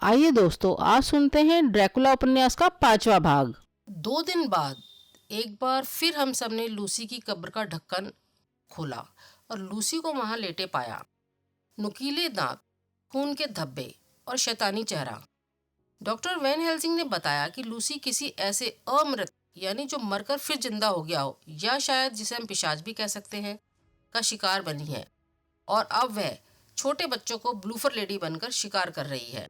आइए दोस्तों, आज सुनते हैं ड्रैकुला उपन्यास का 5वां भाग। 2 दिन बाद एक बार फिर हम सब ने लूसी की कब्र का ढक्कन खोला और लूसी को वहां लेटे पाया। नुकीले दांत, खून के धब्बे और शैतानी चेहरा। डॉक्टर वैन हेल्सिंग ने बताया कि लूसी किसी ऐसे अमृत यानी जो मरकर फिर जिंदा हो गया हो, या शायद जिसे हम पिशाच भी कह सकते हैं, का शिकार बनी है। और अब वह छोटे बच्चों को ब्लूफर लेडी बनकर शिकार कर रही है।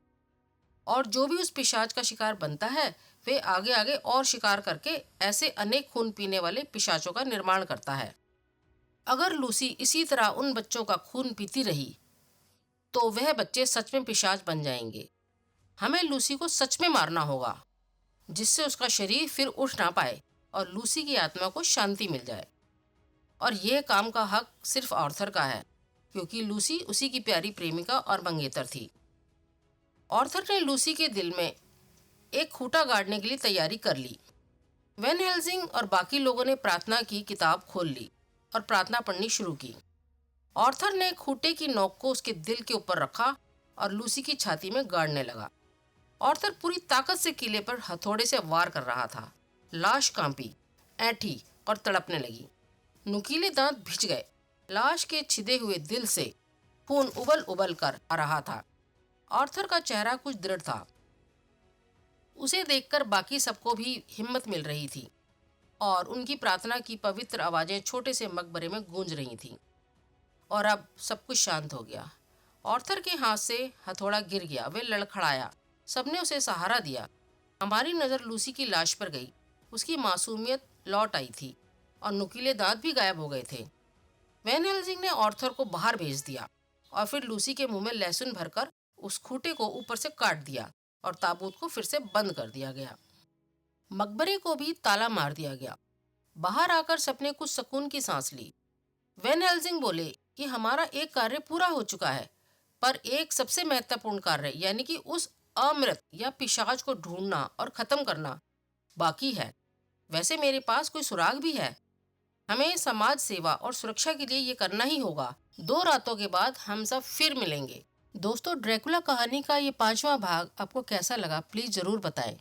और जो भी उस पिशाच का शिकार बनता है, वे आगे आगे और शिकार करके ऐसे अनेक खून पीने वाले पिशाचों का निर्माण करता है। अगर लूसी इसी तरह उन बच्चों का खून पीती रही तो वह बच्चे सच में पिशाच बन जाएंगे। हमें लूसी को सच में मारना होगा, जिससे उसका शरीर फिर उठ ना पाए और लूसी की आत्मा को शांति मिल जाए। और यह काम का हक सिर्फ आर्थर का है, क्योंकि लूसी उसी की प्यारी प्रेमिका और मंगेतर थी। आर्थर ने लूसी के दिल में एक खूंटा गाड़ने के लिए तैयारी कर ली। वैन हेल्सिंग और बाकी लोगों ने प्रार्थना की किताब खोल ली और प्रार्थना पढ़नी शुरू की। आर्थर ने खूंटे की नोक को उसके दिल के ऊपर रखा और लूसी की छाती में गाड़ने लगा। आर्थर पूरी ताकत से किले पर हथौड़े से वार कर रहा था। लाश कांपी, ऐंठी और तड़पने लगी। नुकीले दांत भिज गए। लाश के छिदे हुए दिल से खून उबल उबल कर आ रहा था। आर्थर का चेहरा कुछ दृढ़ था। उसे देखकर बाकी सबको भी हिम्मत मिल रही थी और उनकी प्रार्थना की पवित्र आवाजें छोटे से मकबरे में गूंज रही थीं। और अब सब कुछ शांत हो गया। आर्थर के हाथ से हथौड़ा गिर गया। वे लड़खड़ाया। सबने उसे सहारा दिया। हमारी नज़र लूसी की लाश पर गई। उसकी मासूमियत लौट आई थी और नुकीले दांत भी गायब हो गए थे। वैन हेल्सिंग ने आर्थर को बाहर भेज दिया और फिर लूसी के मुंह में लहसुन भरकर उस खूंटे को ऊपर से काट दिया और ताबूत को फिर से बंद कर दिया गया। मकबरे को भी ताला मार दिया गया। बाहर आकर सबने कुछ सुकून की सांस ली। वैन हेल्सिंग बोले कि हमारा एक कार्य पूरा हो चुका है, पर एक सबसे महत्वपूर्ण कार्य यानी कि उस अमृत या पिशाच को ढूंढना और खत्म करना बाकी है। वैसे मेरे पास कोई सुराग भी है। हमें समाज सेवा और सुरक्षा के लिए ये करना ही होगा। 2 रातों के बाद हम सब फिर मिलेंगे। दोस्तों, ड्रैकुला कहानी का ये 5वां भाग आपको कैसा लगा, प्लीज जरूर बताएं।